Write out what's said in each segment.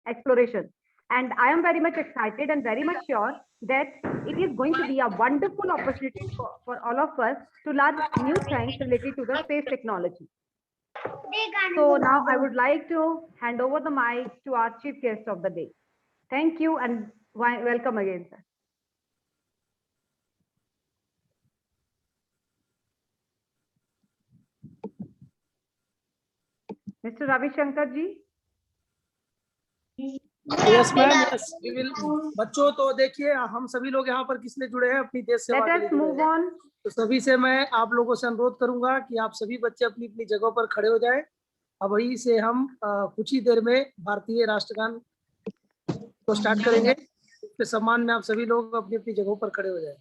exploration. And I am very much excited and very much sure that it is going to be a wonderful opportunity for all of us to learn new things related to the space technology. So now I would like to hand over the mic to our chief guest of the day. Thank you and welcome again, sir. Mr. Ravi Shankar ji. Yes ma'am, yes we will. बच्चों तो देखिए, हम सभी लोग यहाँ पर किसने जुड़े हैं, अपनी देश सेवा के लिए जुड़े हैं। तो सभी से मैं आप लोगों से अनुरोध करूंगा कि आप सभी बच्चे अपनी अपनी जगहों पर खड़े हो जाएं। अब वहीं से हम कुछ ही देर में भारतीय राष्ट्रगान को स्टार्ट करेंगे। इसके सम्मान में आप सभी लोग अपनी अपनी जगहों पर खड़े हो जाएं।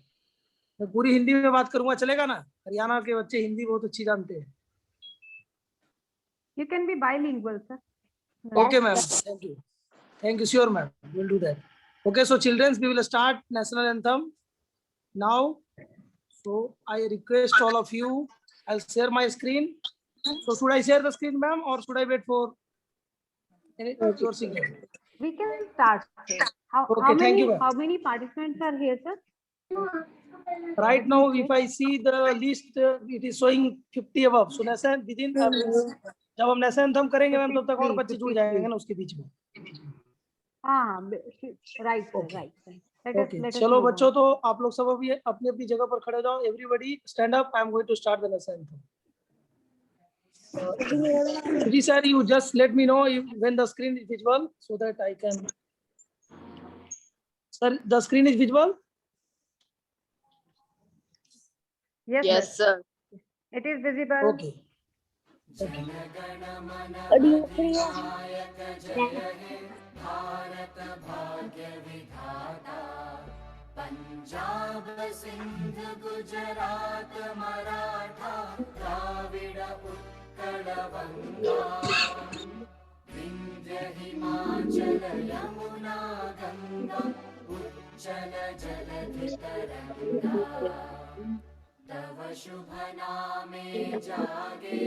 मैं पूरी हिंदी में बात करूंगा, चलेगा ना? हरियाणा के बच्चे हिंदी बहुत अच्छी जानते हैं। You can be bilingual, sir. Okay, ma'am. Thank you. Thank you, sure, ma'am. We'll do that. Okay, so children, we will start national anthem now. So I request all of you. I'll share my screen. So should I share the screen, ma'am, or should I wait for your signal? We can start. How many participants are here, sir? Right now, if I see the list, it is showing 50 above. So national within जब हम national anthem करेंगे ma'am, तब तक और बच्चे जुड़ जाएंगे ना उसके बीच में। हाँ, right, right. चलो बच्चों, तो आप लोग सब अभी अपनी अपनी जगह पर खड़े हो जाओ। Everybody stand up. I am going to start the national anthem. Ji sir, you just let me know when the screen is visible so that I can. Sir, the screen is visible. Yes, sir. It is visible. Okay. Punjab Sindh Gujarat Maratha Dravida Utkal बंगा विंध्य हिमाचल यमुना गंगा उच्चल जलधि तरंगा तव शुभ नामे जागे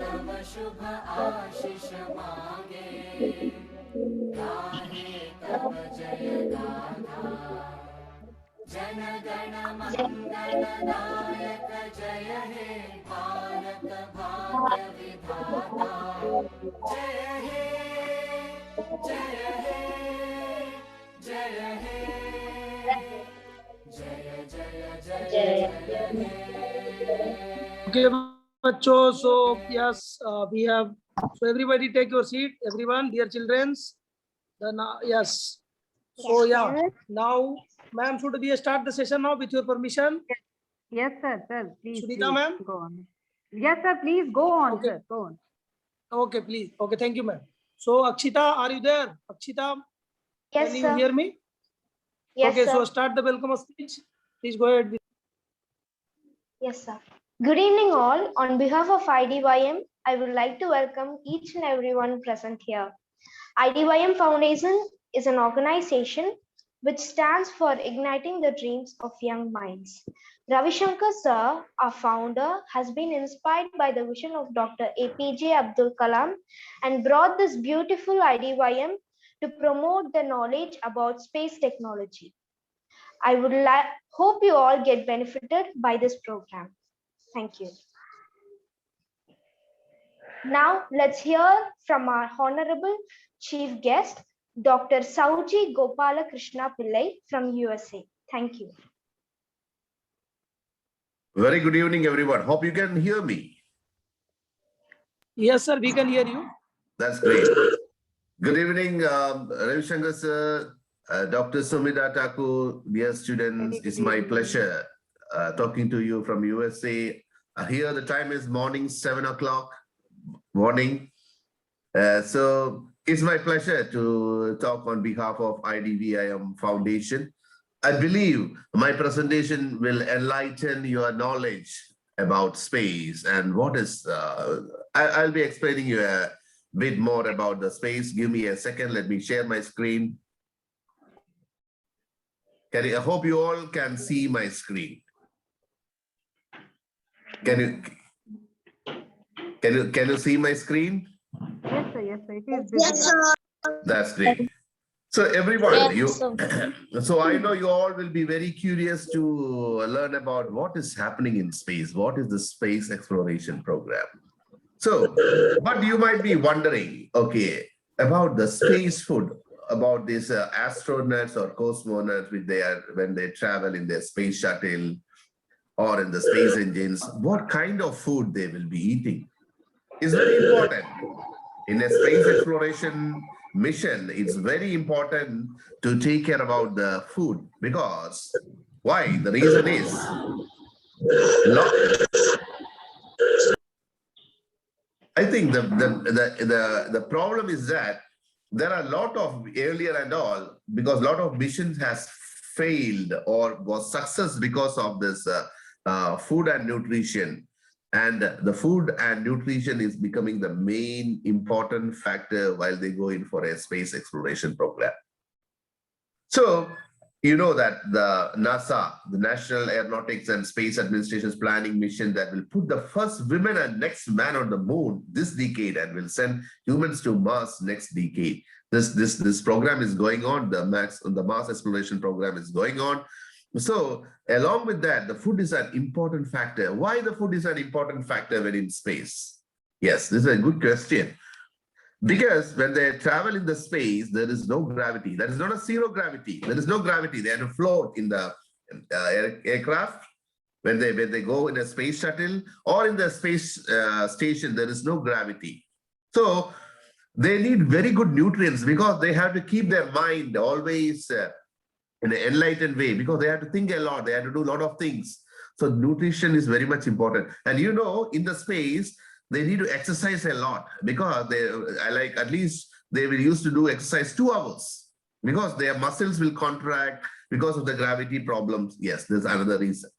तव शुभ आशीष मांगे गाहे तव जय गाथा जन गण मंगल दायक जय हे भारत भाग्य विधाता जय हे जय हे जय हे जय जय जय जय हे। Okay, bachcho, so yes, we have, so everybody take your seat, everyone, dear children. Then yes, so yeah, now ma'am, should we start the session now with your permission? Yes, sir. Sir, please. Sunita ma'am, go on. Yes, sir. Please go on, okay. Sir. Go on. Okay, please. Okay, thank you, ma'am. So Akshita, are you there? Akshita, yes, can you sir. hear me? Yes, okay, sir. so start the welcome speech. Please go ahead. Yes, sir. Good evening, all. On behalf of IDYM, I would like to welcome each and everyone present here. IDYM Foundation is an organization which stands for igniting the dreams of young minds. Ravi Shankar sir, our founder, has been inspired by the vision of Dr. APJ Abdul Kalam and brought this beautiful IDYM to promote the knowledge about space technology. I would hope you all get benefited by this program. Thank you. Now let's hear from our honorable chief guest, Dr. Sauji Gopala Krishna Pillai from USA. Thank you. Very good evening, everyone. Hope you can hear me. Yes, sir, we can hear you. That's great. Good evening, Ravi Shankar sir, Dr. Sumita Thakur, dear students. It's my pleasure talking to you from USA. Here the time is morning 7 o'clock morning. So it's my pleasure to talk on behalf of IDVIM Foundation. I believe my presentation will enlighten your knowledge about space and what is, I'll be explaining you a bit more about the space. Give me a second, let me share my screen. I hope you all can see my screen. Can you see my screen? Yes, sir. Yes, sir. It is yes, sir. That's great. So everyone, so I know you all will be very curious to learn about what is happening in space. What is the space exploration program? So, but you might be wondering, okay, about the space food, about these astronauts or cosmonauts when they travel in their space shuttle or in the space engines, what kind of food they will be eating is very important. In a space exploration mission, it's very important to take care about the food because why? The reason is I think the problem is that there are a lot of earlier and all because a lot of missions has failed or was success because of this food and nutrition. And the food and nutrition is becoming the main important factor while they go in for a space exploration program. So, you know that the NASA, the National Aeronautics and Space Administration's planning mission that will put the first women and next man on the moon this decade and will send humans to Mars next decade. This program is going on, the Mars exploration program is going on. So along with that, the food is an important factor. Why the food is an important factor when in space? Yes, this is a good question. Because when they travel in the space, there is no gravity. There is not a zero gravity. There is no gravity. They have to float in the aircraft. When they go in a space shuttle or in the space station, there is no gravity. So they need very good nutrients because they have to keep their mind always in an enlightened way because they have to think a lot. They have to do a lot of things. So nutrition is very much important. And you know, in the space, they need to exercise a lot because at least they will used to do exercise 2 hours because their muscles will contract because of the gravity problems. Yes, there's another reason.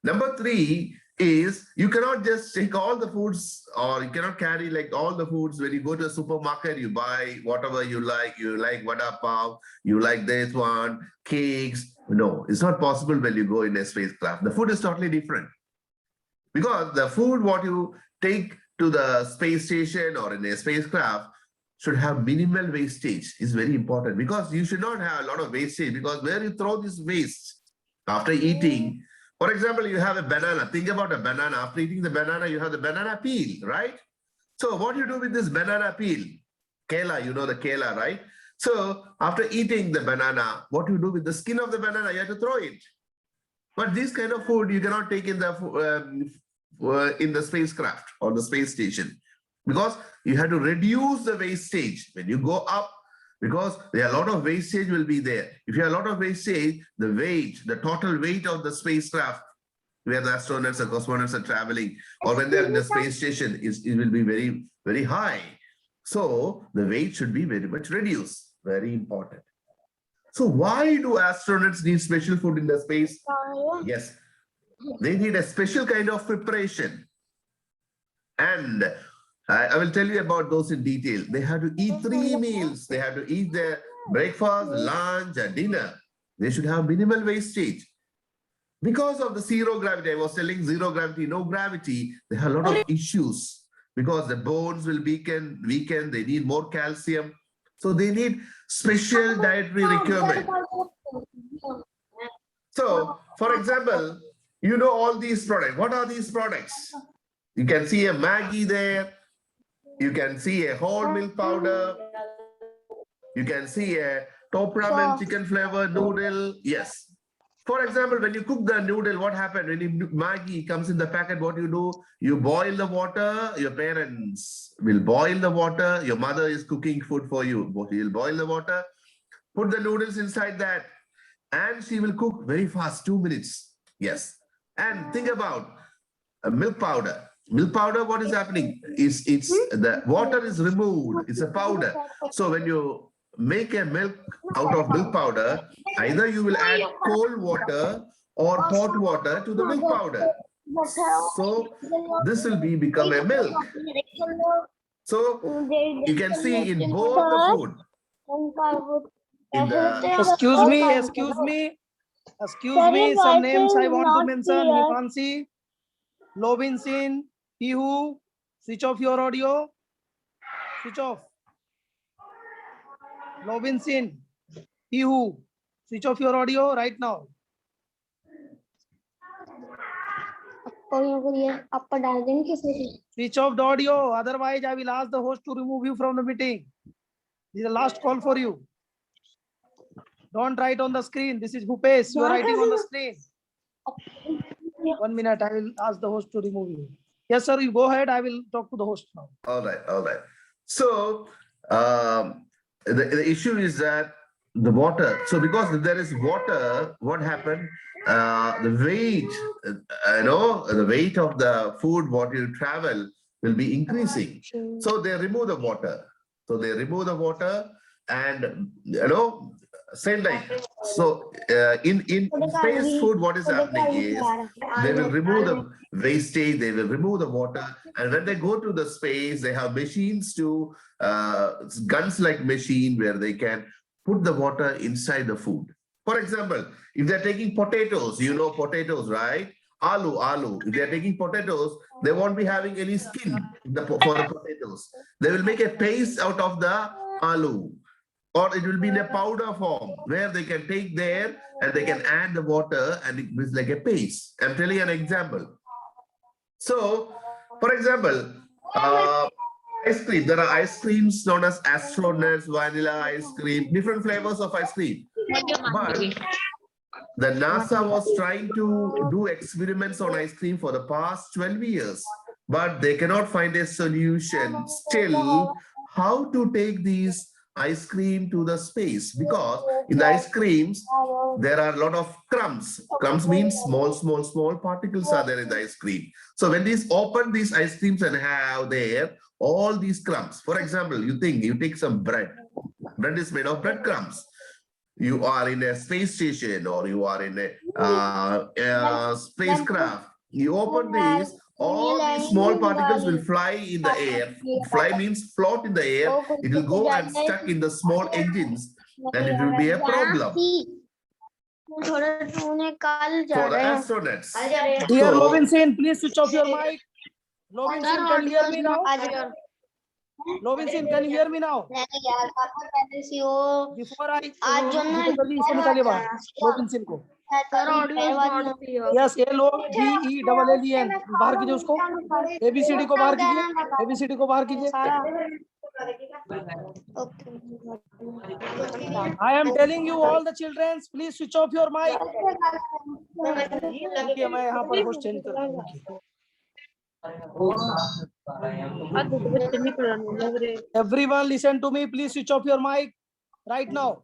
Number 3 is you cannot just take all the foods or you cannot carry like all the foods. When you go to a supermarket, you buy whatever you like vada pav, you like this one, cakes. No, it's not possible when you go in a spacecraft. The food is totally different because the food what you take to the space station or in a spacecraft should have minimal wastage is very important because you should not have a lot of wastage because where you throw this waste after eating. For example, you have a banana. Think about a banana. After eating the banana, you have the banana peel, right? So what do you do with this banana peel? Kela, you know the kela, right? So after eating the banana, what do you do with the skin of the banana? You have to throw it. But this kind of food you cannot take in the spacecraft or the space station because you have to reduce the wastage when you go up because there are a lot of wastage will be there. If you have a lot of wastage, the total weight of the spacecraft where the astronauts or cosmonauts are traveling or when they're in the space station, it will be very, very high. So the weight should be very much reduced. Very important. So why do astronauts need special food in the space? Yes, they need a special kind of preparation. And I will tell you about those in detail. They have to eat 3 meals. They have to eat their breakfast, lunch, and dinner. They should have minimal wastage. Because of the zero gravity, I was telling zero gravity, no gravity, they have a lot of issues because the bones will weaken, they need more calcium. So they need special dietary requirement. So, for example, you know all these products. What are these products? You can see a Maggi there. You can see a whole milk powder. You can see a top ramen chicken flavor noodle. Yes. For example, when you cook the noodle, what happens? When Maggi comes in the packet, what you do? You boil the water. Your parents will boil the water. Your mother is cooking food for you. You'll boil the water, put the noodles inside that, and she will cook very fast, 2 minutes. Yes. And think about milk powder. Milk powder, what is happening? It's the water is removed. It's a powder. So when you make a milk out of milk powder, either you will add cold water or hot water to the milk powder. So this will become a milk. So you can see in both the food. Excuse me. Some names I want to mention. Himansi, Lobinsin, Pihu. Switch off your audio. Switch off. Robinson, Pihu, switch off your audio right now. Switch off the audio, otherwise I will ask the host to remove you from the meeting. This is the last call for you. Don't write on the screen. This is Bhupesh. You are writing on the screen. 1 minute. I will ask the host to remove you. Yes, sir. You go ahead. I will talk to the host now. All right. All right. So the issue is that the water. So because there is water, what happened? The weight, the weight of the food what you travel will be increasing. So they remove the water. And same like so in space food, what is happening is they will remove the wastage, they will remove the water, and when they go to the space, they have machines to guns like machine where they can put the water inside the food. For example, if they're taking potatoes, you know potatoes, right? Aloo. If they're taking potatoes, they won't be having any skin for the potatoes. They will make a paste out of the aloo, or it will be in a powder form where they can take there and they can add the water and it is like a paste. I'm telling you an example. So, for example, ice cream. There are ice creams known as astronauts, vanilla ice cream, different flavors of ice cream. But the NASA was trying to do experiments on ice cream for the past 12 years, but they cannot find a solution still how to take these ice cream to the space, because in the ice creams, there are a lot of crumbs. Crumbs means small particles are there in the ice cream. So when these open these ice creams and have there all these crumbs, for example, you take some bread. Bread is made of breadcrumbs. You are in a space station or you are in a spacecraft. You open these, all these small particles will fly in the air. Fly means float in the air. It will go and stuck in the small engines and it will be a problem for the astronauts. Dear Robinson, please switch off your mic. Robinson, can you hear me now? Robinson, can you hear me now? Before I इसको निकालिए बाहर Robinson को. Yes, ALOVELLEN. बाहर कीजिए उसको. ABCD को बाहर कीजिए. ABCD को बाहर कीजिए. I am telling you all the children, please switch off your mic. Okay, मैं यहाँ पर host change कर दूँ. Everyone listen to me, please switch off your mic right now.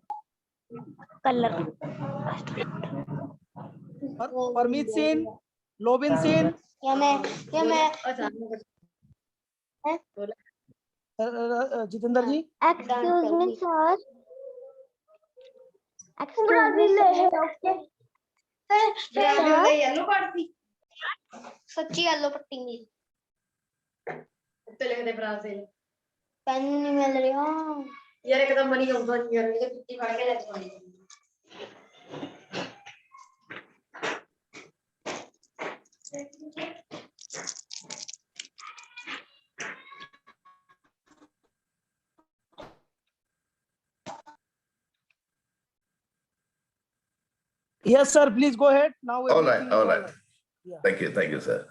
Parmeet Singh, Lobin Singh, Jitendra ji. Excuse me, sir. Excuse me, sir. सच्ची yellow पट्टी मिली तो लिखते Brazil pen नहीं मिल रही हां यार एकदम बनी होगा यार मुझे पट्टी फाड़ के लेके आनी Yes, sir. Please go ahead. Now. All right. Yeah. Thank you, sir.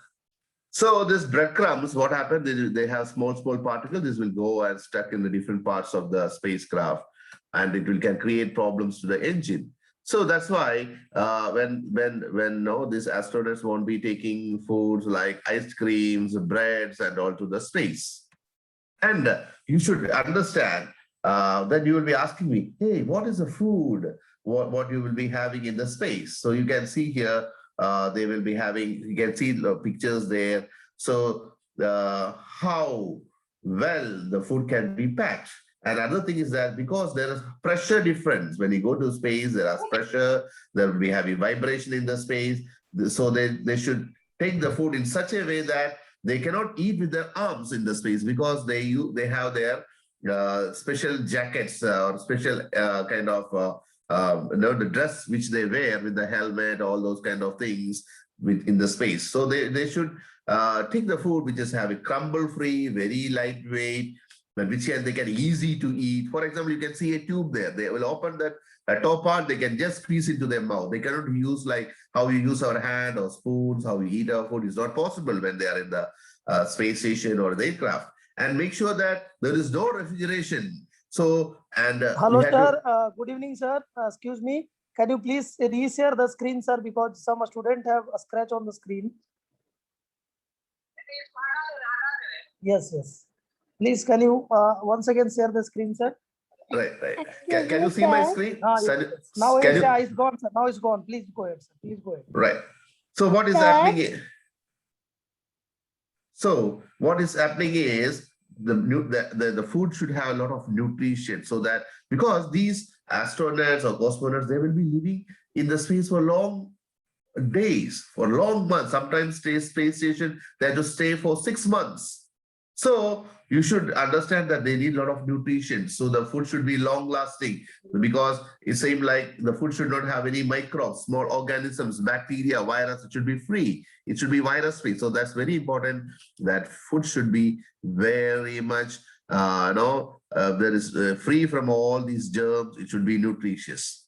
So this breadcrumbs, what happened? They have small particles. This will go and stuck in the different parts of the spacecraft, and it can create problems to the engine. So that's why when these astronauts won't be taking foods like ice creams, breads, and all to the space. And you should understand that you will be asking me, hey, what is the food? What you will be having in the space? So you can see here, they will be having, you can see the pictures there. So how well the food can be packed. And another thing is that because there is pressure difference, when you go to space, there is pressure, there will be heavy vibration in the space. So they should take the food in such a way that they cannot eat with their arms in the space, because they have their special jackets or special kind of the dress which they wear with the helmet, all those kind of things in the space. So they should take the food which is having crumble free, very lightweight, which they can easy to eat. For example, you can see a tube there. They will open that top part, they can just squeeze into their mouth. They cannot use like how we use our hand or spoons, how we eat our food. It's not possible when they are in the space station or the aircraft. And make sure that there is no refrigeration. So, and hello, sir. Good evening, sir. Excuse me. Can you please reshare the screen, sir? Because some student have a scratch on the screen. Yes, yes. Please, can you once again share the screen, sir? Right. Can you see my screen? Now it's gone, sir. Now it's gone. Please go ahead, sir. Please go ahead. Right. So what is happening? So what is happening is the food should have a lot of nutrition, so that because these astronauts or cosmonauts, they will be living in the space for long days, for long months. Sometimes space station they have to stay for 6 months. So you should understand that they need a lot of nutrition. So the food should be long lasting, because it seems like the food should not have any microbes, small organisms, bacteria, virus. It should be free. It should be virus free. So that's very important, that food should be very much that is free from all these germs. It should be nutritious.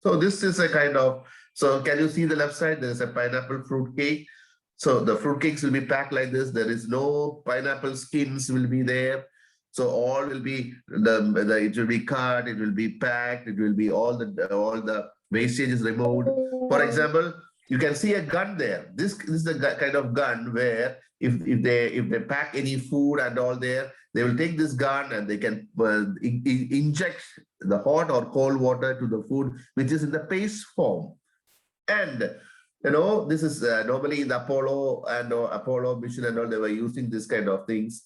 So this is a kind of, so can you see the left side? There's a pineapple fruit cake. So the fruit cakes will be packed like this. There is no pineapple skins will be there. So all will be it will be cut. It will be packed. It will be all the wastage is removed. For example, you can see a gun there. This is the kind of gun where if they pack any food and all there, they will take this gun and they can inject the hot or cold water to the food, which is in the paste form. And this is normally in the Apollo and Apollo mission and all, they were using this kind of things.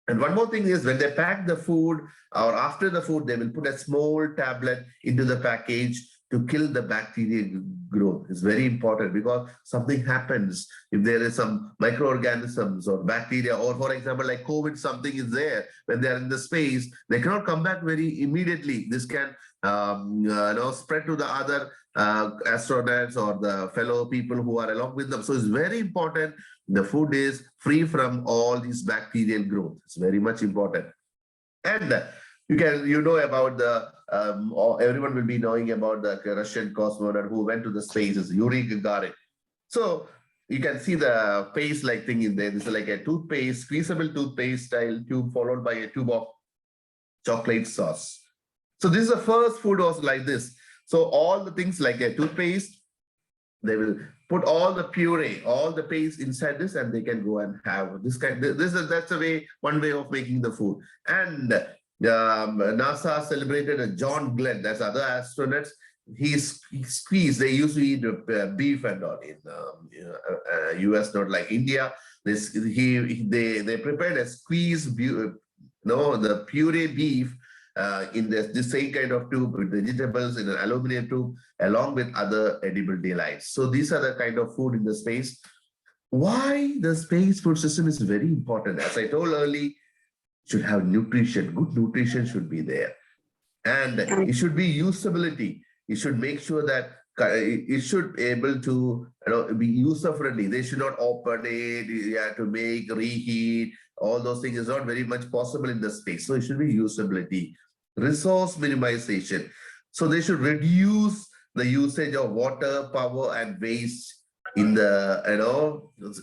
And one more thing is, when they pack the food or after the food, they will put a small tablet into the package to kill the bacteria growth. It's very important, because something happens if there is some microorganisms or bacteria, or for example, like COVID, something is there when they are in the space, they cannot come back very immediately. This can spread to the other astronauts or the fellow people who are along with them. So it's very important the food is free from all these bacterial growth. It's very much important. And about the everyone will be knowing about the Russian cosmonaut who went to the space, is Yuri Gagarin. So you can see the paste-like thing in there. This is like a toothpaste, squeezable toothpaste style tube, followed by a tube of chocolate sauce. So this is the first food was like this. So all the things like a toothpaste, they will put all the puree, all the paste inside this, and they can go and have this kind. That's a way, one way of making the food. And NASA celebrated John Glenn, that's other astronauts. He squeezed. They used to eat beef and all in US, not like India. They prepared a squeeze, the puree beef in this same kind of tube with vegetables in an aluminum tube, along with other edible delights. So these are the kind of food in the space. Why the space food system is very important? As I told earlier, should have nutrition. Good nutrition should be there, and it should be usability. You should make sure that it should be able to be user friendly. They should not open it. You have to make, reheat. All those things is not very much possible in the space. So it should be usability, resource minimization. So they should reduce the usage of water, power, and waste in the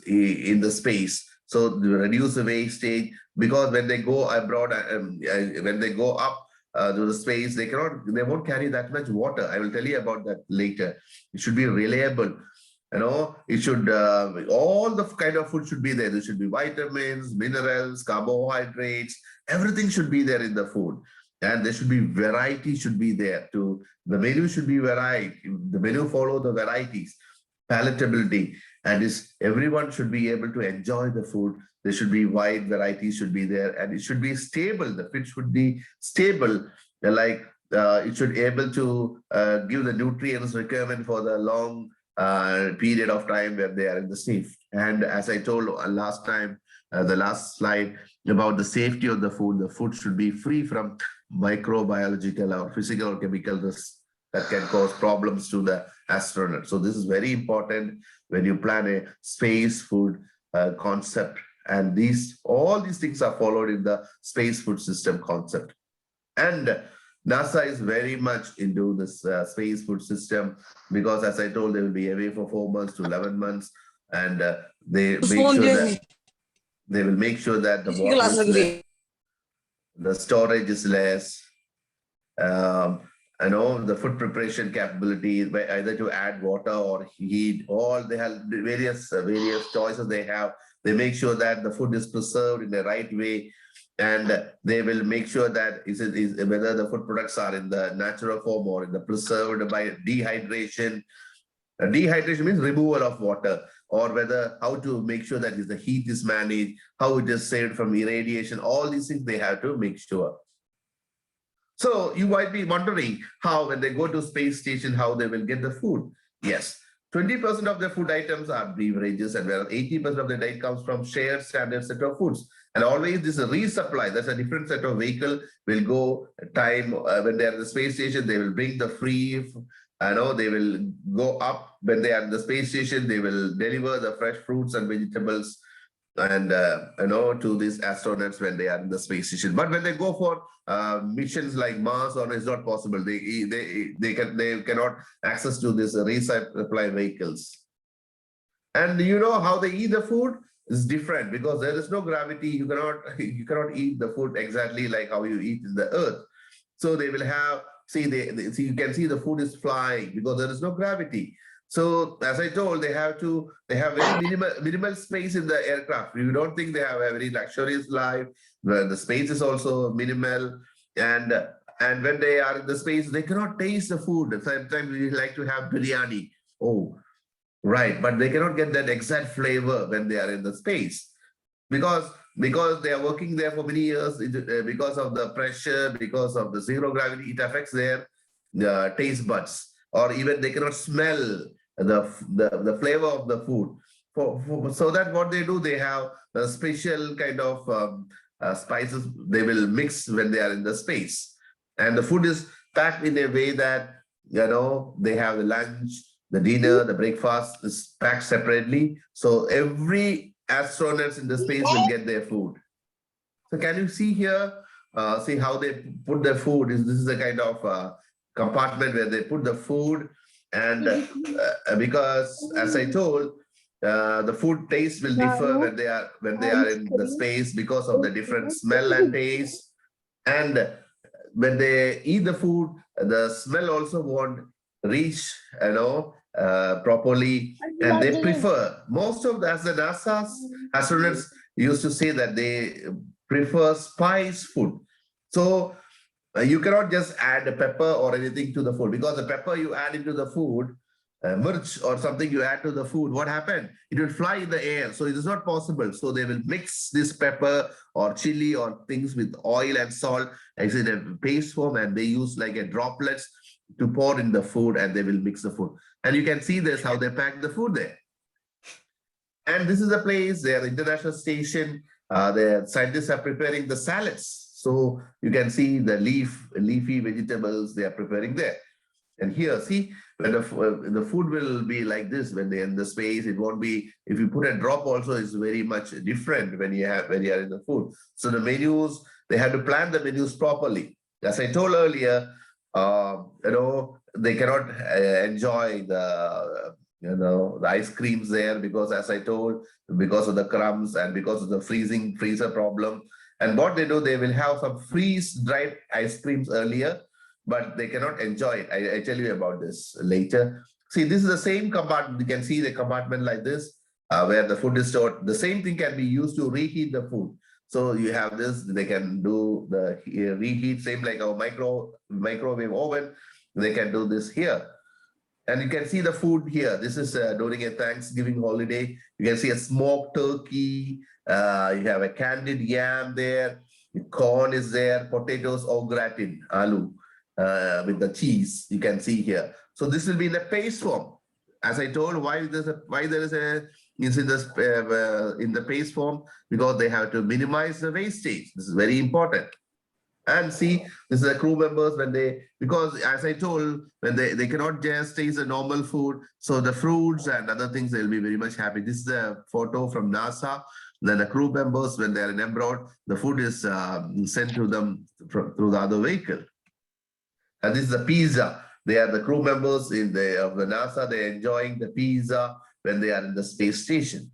in the space. So reduce the wastage, because when they go abroad, when they go up to the space, they won't carry that much water. I will tell you about that later. It should be reliable. It should all the kind of food should be there. There should be vitamins, minerals, carbohydrates. Everything should be there in the food, and there should be variety. Should be there too. The menu should be varied. The menu follow the varieties, palatability, and everyone should be able to enjoy the food. There should be wide varieties should be there, and it should be stable. The food should be stable, like it should be able to give the nutrients requirement for the long period of time when they are in the safe. And as I told last time, the last slide about the safety of the food should be free from microbiological or physical or chemical risks that can cause problems to the astronaut. So this is very important when you plan a space food concept And all these things are followed in the space food system concept. And NASA is very much into this space food system because, as I told, they will be away for 4 months to 11 months, and they will make sure that the water is less, the storage is less. The food preparation capability, either to add water or heat, all they have various choices they have. They make sure that the food is preserved in the right way, and they will make sure that whether the food products are in the natural form or in the preserved by dehydration. Dehydration means removal of water, or whether how to make sure that the heat is managed, how it is saved from irradiation. All these things they have to make sure. So you might be wondering how, when they go to space station, how they will get the food. Yes, 20% of their food items are beverages, and whereas 80% of the diet comes from shared standard set of foods. And always this is a resupply. That's a different set of vehicle will go time when they are in the space station. They will bring the free. They will go up when they are in the space station. They will deliver the fresh fruits and vegetables, and to these astronauts when they are in the space station. But when they go for missions like Mars, it's not possible. They cannot access to this resupply vehicles. And you know how they eat the food is different because there is no gravity. You cannot eat the food exactly like how you eat in the earth. So they will have, see you can see the food is flying because there is no gravity. So as I told, they have very minimal space in the aircraft. We don't think they have a very luxurious life. The space is also minimal, and when they are in the space, they cannot taste the food. Sometimes we like to have biryani. Oh, right, but they cannot get that exact flavor when they are in the space because they are working there for many years. Because of the pressure, because of the zero gravity, it affects their taste buds, or even they cannot smell the flavor of the food. So that what they do, they have a special kind of spices they will mix when they are in the space. And the food is packed in a way that, they have the lunch, the dinner, the breakfast is packed separately. So every astronauts in the space will get their food. So can you see here, see how they put their food? This is a kind of compartment where they put the food. And because, as I told, the food taste will differ when they are in the space because of the different smell and taste. And when they eat the food, the smell also won't reach, properly. And they prefer, most of as the NASA's astronauts used to say that they prefer spice food. So you cannot just add a pepper or anything to the food, because the pepper you add into the food, mirch or something you add to the food, what happened? It will fly in the air. So it is not possible. So they will mix this pepper or chili or things with oil and salt as in a paste form, and they use like a droplets to pour in the food, and they will mix the food. And you can see this, how they pack the food there. And this is a place, their international station, the scientists are preparing the salads. So you can see the leafy vegetables they are preparing there. And here, see, when the food will be like this, when they're in the space, it won't be, if you put a drop also, it's very much different when you are in the food. So the menus, they have to plan the menus properly. As I told earlier, they cannot enjoy the ice creams there because, as I told, because of the crumbs and because of the freezer problem. And what they do, they will have some freeze-dried ice creams earlier, but they cannot enjoy it. I tell you about this later. See, this is the same compartment. You can see the compartment like this, where the food is stored. The same thing can be used to reheat the food. So you have this, they can do the reheat, same like our microwave oven. They can do this here. And you can see the food here. This is during a Thanksgiving holiday. You can see a smoked turkey. You have a candied yam there. The corn is there. Potatoes au gratin, aloo, with the cheese. You can see here. So this will be in the paste form. As I told, why there is a is in the paste form, because they have to minimize the wastage. This is very important. And see, this is the crew members because as I told, when they cannot just taste the normal food, so the fruits and other things, they'll be very much happy. This is a photo from NASA. Then the crew members, when they are in abroad, the food is sent to them through the other vehicle. And this is the pizza. They are the crew members of the NASA. They're enjoying the pizza when they are in the space station.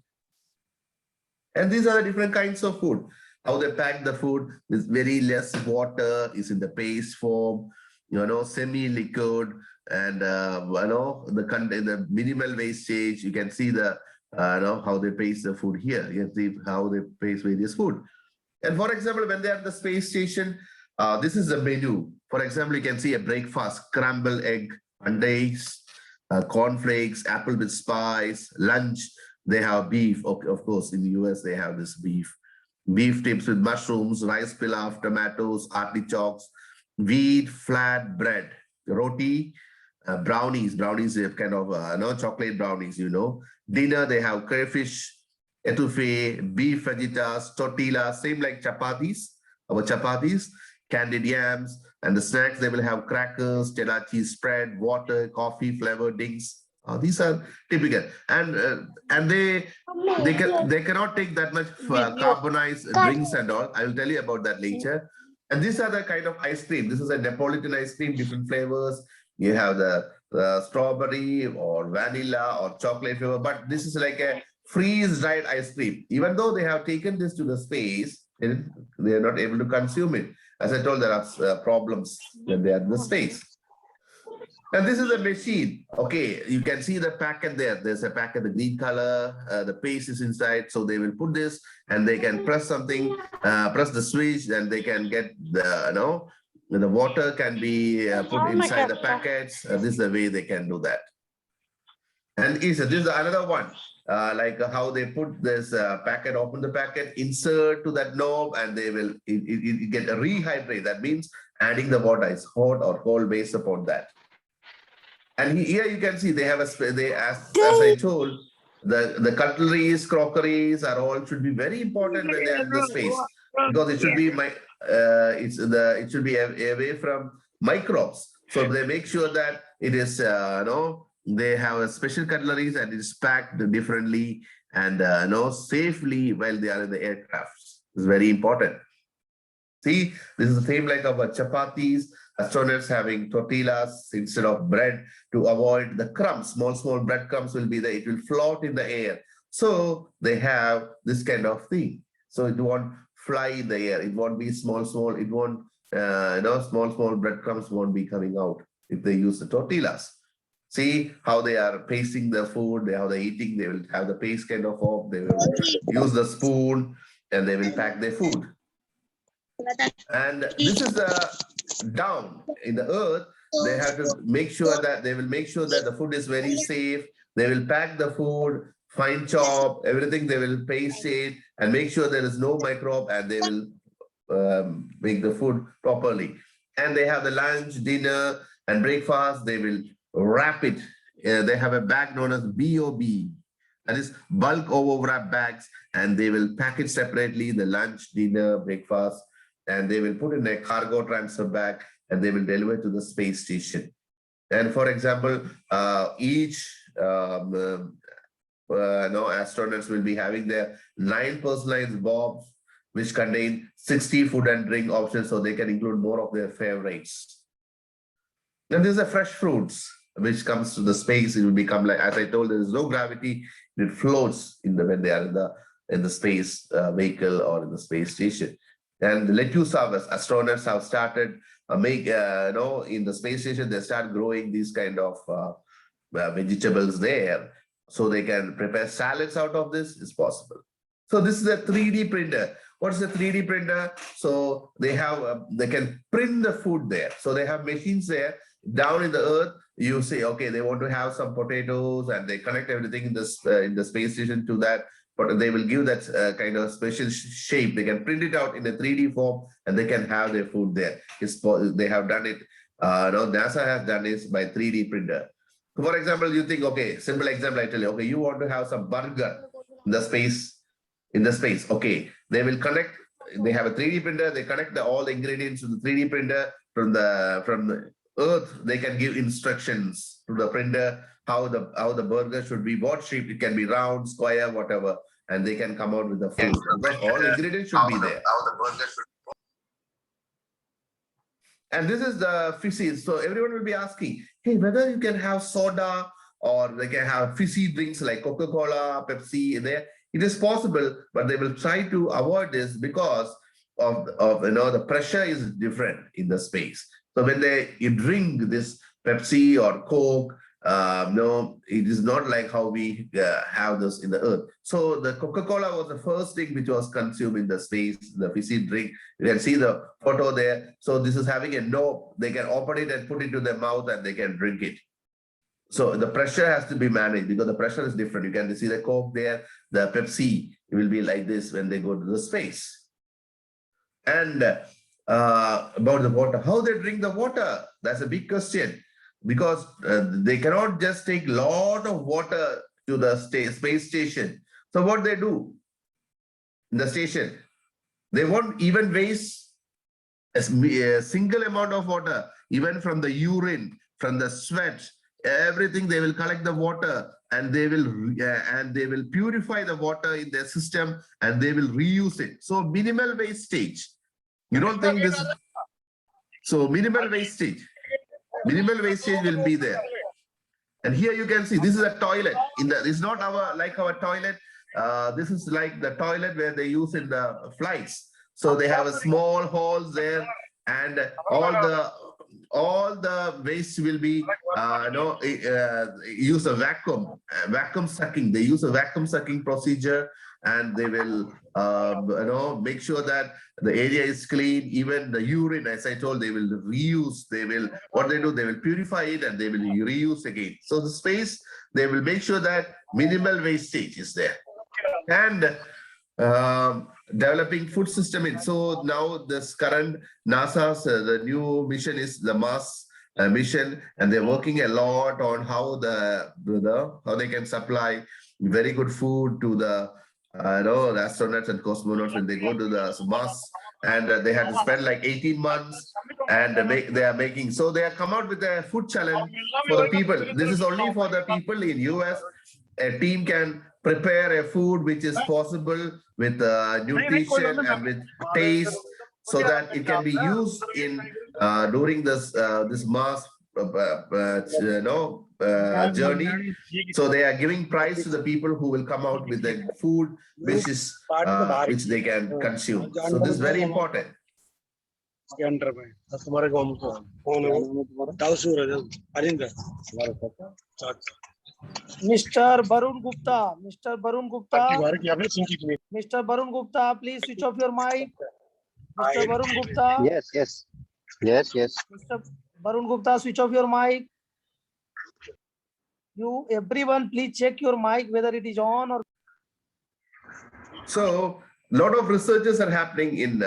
And these are the different kinds of food. How they pack the food with very less water, is in the paste form, semi-liquid, and the minimal wastage. You can see the how they paste the food here. You can see how they paste various food. And for example, when they are at the space station, this is the menu. For example, you can see a breakfast: scrambled egg, Mondays, cornflakes, apple with spice. Lunch, they have beef. Of course, in the US, they have this beef tips with mushrooms, rice pilaf, tomatoes, artichokes, wheat, flat bread, roti, brownies. Brownies are kind of chocolate brownies. Dinner, they have crayfish, etouffee, beef fajitas, tortillas, same like chapatis, our chapatis, candied yams. And the snacks, they will have crackers, cheddar cheese spread, water, coffee, flavored drinks. These are typical, and they cannot take that much carbonized drinks and all. I will tell you about that later. And these are the kind of ice cream. This is a Neapolitan ice cream, different flavors. You have the strawberry or vanilla or chocolate flavor, but this is like a freeze-dried ice cream. Even though they have taken this to the space, they are not able to consume it. As I told, there are problems when they are in the space. And this is a machine. Okay, you can see the packet there. There's a packet, the green color, the paste is inside. So they will put this and they can press something, press the switch, and they can get the water can be put inside the packets. This is the way they can do that. And this is another one, like how they put this packet, open the packet, insert to that knob, and they will get a rehydrate. That means adding the water is hot or cold based upon that. And here you can see they have as I told, the cutleries, crockeries are all should be very important when they are in the space, because it should be it should be away from microbes. So they make sure that it is they have a special cutleries and it is packed differently and safely while they are in the aircraft. It's very important. See, this is the same like our chapatis. Astronauts having tortillas instead of bread to avoid the crumbs. Small breadcrumbs will be there. It will float in the air. So they have this kind of thing. So it won't fly in the air. It won't be small. It won't, small breadcrumbs won't be coming out if they use the tortillas. See how they are pasting the food. How they're eating. They will have the paste kind of form. They will use the spoon and they will pack their food. And this is down in the earth. They have to make sure that the food is very safe. They will pack the food, fine chop, everything. They will paste it and make sure there is no microbe, and they will make the food properly. And they have the lunch, dinner, and breakfast. They will wrap it. They have a bag known as BOB. That is bulk overwrap bags, and they will pack it separately, the lunch, dinner, breakfast, and they will put in a cargo transfer bag and they will deliver to the space station. And for example, each astronauts will be having their 9 personalized boxes, which contain 60 food and drink options, so they can include more of their favorites. And these are fresh fruits, which comes to the space. It will become like, as I told, there is no gravity. It floats when they are in the space vehicle or in the space station. And the lettuce harvest, astronauts have started in the space station, they start growing these kind of vegetables there, so they can prepare salads out of this. Is possible. So this is a 3D printer. What's a 3D printer? So they have they can print the food there. So they have machines there down in the earth. You say, okay, they want to have some potatoes, and they connect everything in the space station to that. But they will give that kind of special shape. They can print it out in a 3D form, and they can have their food there. They have done it. NASA has done this by 3D printer. For example, you think, okay, simple example, I tell you, okay, you want to have some burger in the space. Okay, they will connect. They have a 3D printer. They connect all the ingredients to the 3D printer from the earth. They can give instructions to the printer how the burger should be, what shape it can be, round, square, whatever. and they can come out with the food because all ingredients should be there. And this is the fizzy. So everyone will be asking, hey, whether you can have soda or they can have fizzy drinks like Coca-Cola, Pepsi there. It is possible, but they will try to avoid this because of the pressure is different in the space. So when you drink this Pepsi or Coke, no, it is not like how we have this in the earth. So the Coca-Cola was the first thing which was consumed in the space, the fizzy drink. You can see the photo there. So this is having a knob. They can open it and put it to their mouth and they can drink it. So the pressure has to be managed because the pressure is different. You can see the Coke there, the Pepsi, it will be like this when they go to the space. And about the water, how they drink the water, that's a big question because they cannot just take a lot of water to the space station. So what they do in the station, they won't even waste a single amount of water, even from the urine, from the sweat, everything. They will collect the water and they will purify the water in their system and they will reuse it. So minimal wastage. You don't think this? So minimal wastage will be there. And here you can see this is a toilet. This is not like our toilet. This is like the toilet where they use in the flights. So they have a small holes there, and all the waste will be use a vacuum sucking. They use a vacuum sucking procedure, and they will make sure that the area is clean. Even the urine, as I told, they will reuse. What they do, they will purify it and they will reuse again. So the space, they will make sure that minimal wastage is there. And developing food system. So now this current NASA's the new mission is the Mars mission, and they're working a lot on how they can supply very good food to the the astronauts and cosmonauts when they go to the Mars, and they had to spend like 18 months, and they are making. So they have come out with a food challenge for the people. This is only for the people in US. A team can prepare a food which is possible with nutrition and with taste, so that it can be used in during this Mars journey. So they are giving prize to the people who will come out with the food which is which they can consume. So this is very important. Mr. Barun Gupta, Mr. Barun Gupta, please switch off your mic. Mr. Barun Gupta. Yes. Mr. Barun Gupta, switch off your mic. Everyone, please check your mic whether it is on or. So a lot of researches are happening in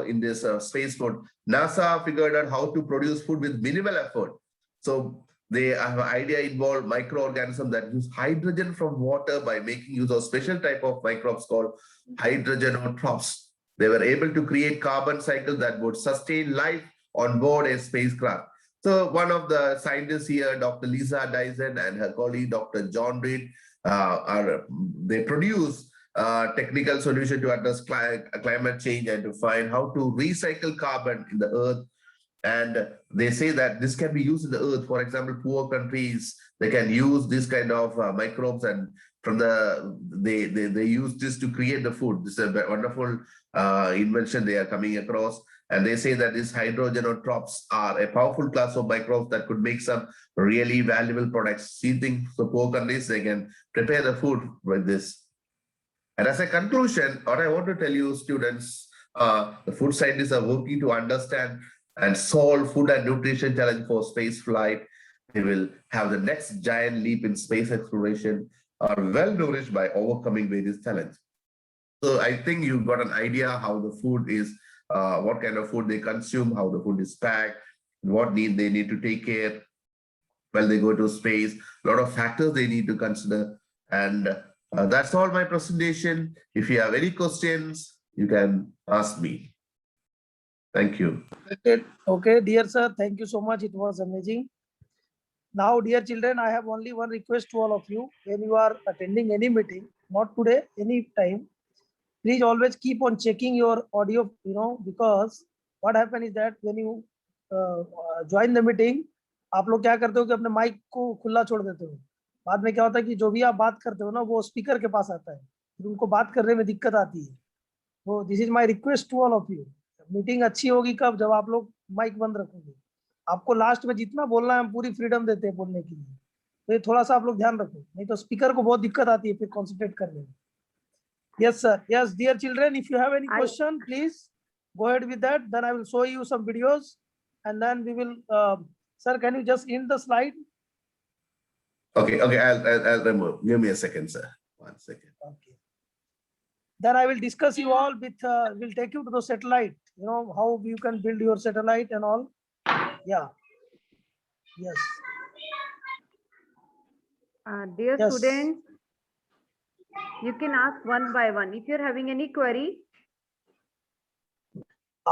in this space food. NASA figured out how to produce food with minimal effort. So they have an idea involved microorganisms that use hydrogen from water by making use of special type of microbes called hydrogenotrophs. They were able to create carbon cycles that would sustain life on board a spacecraft. So one of the scientists here, Dr. Lisa Dyson, and her colleague, Dr. John Reed, they produce technical solution to address climate change and to find how to recycle carbon in the earth. And they say that this can be used in the earth. For example, poor countries, they can use this kind of microbes, and from they use this to create the food. This is a wonderful invention they are coming across. And they say that these hydrogenotrophs are a powerful class of microbes that could make some really valuable products. See things for poor countries, they can prepare the food with this. And as a conclusion, what I want to tell you, students, the food scientists are working to understand and solve food and nutrition challenge for space flight. They will have the next giant leap in space exploration, are well nourished by overcoming various challenges. So I think you've got an idea how the food is, what kind of food they consume, how the food is packed, what they need to take care while they go to space, a lot of factors they need to consider. And that's all my presentation. If you have any questions, you can ask me. Thank you. Okay, dear sir, thank you so much. It was amazing. Now, dear children, I have only one request to all of you. When you are attending any meeting, not today, any time. Please always keep on checking your audio, because what happen is that when you join the meeting, आप लोग क्या करते हो कि अपने mic को खुला छोड़ देते हो. बाद में क्या होता है कि जो भी आप बात करते हो ना, वो स्पीकर के पास आता है, फिर उनको बात करने में दिक्कत आती है. तो this is my request to all of you. Meeting अच्छी होगी कब? जब आप लोग माइक बंद रखोगे. आपको लास्ट में जितना बोलना है हम पूरी फ्रीडम देते हैं बोलने के लिए, तो ये थोड़ा सा आप लोग ध्यान रखो, नहीं तो स्पीकर को बहुत दिक्कत आती है फिर कॉन्सेंट्रेट करने में. Yes, sir. Yes, dear children, if you have any question, please go ahead with that. Then I will show you some videos, and then we will. Sir, can you just end the slide? Okay, I'll remove. Give me a second, sir. 1 second. Okay. Then I will discuss you all with. We'll take you to the satellite. How you can build your satellite and all. Yeah. Yes. Dear Yes. students, you can ask one by one. If you're having any query,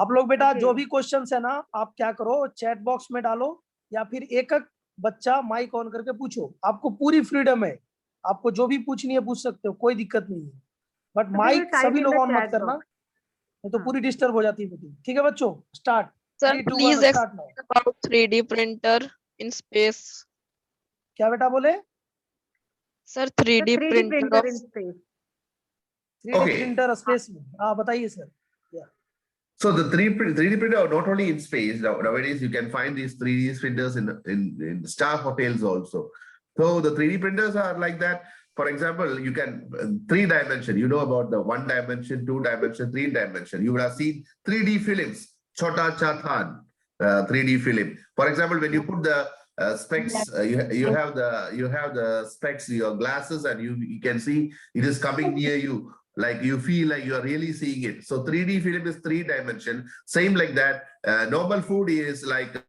आप लोग बेटा Okay. जो भी questions है ना, आप क्या करो, चैट बॉक्स में डालो, या फिर एक बच्चा माइक ऑन करके पूछो. आपको पूरी फ्रीडम है, आपको जो भी पूछनी है पूछ सकते हो, कोई दिक्कत नहीं है. But So we will mic type सभी in लोग the ऑन मत chat करना, box. नहीं तो हाँ. पूरी डिस्टर्ब हो जाती है मीटिंग. ठीक है बच्चों, start. Sir, 3, 2, 1 please start now. explain about 3D printer in space. क्या बेटा बोले? Sir, The 3D 3D printer printer of in space. 3D Okay. Printer space में. हाँ बताइए sir. So the 3D printer are not only in space. Nowadays, you can find these 3D printers in star hotels also. So the 3D printers are like that. For example, you can 3 dimension. You know about the 1 dimension, 2 dimension, 3 dimension. You would have seen 3D films. Chota Chathan 3D film. For example, when you put the specs, you have the specs, your glasses, and you can see it is coming near you. Like you feel like you are really seeing it. So 3D film is 3 dimension. Same like that. Normal food is like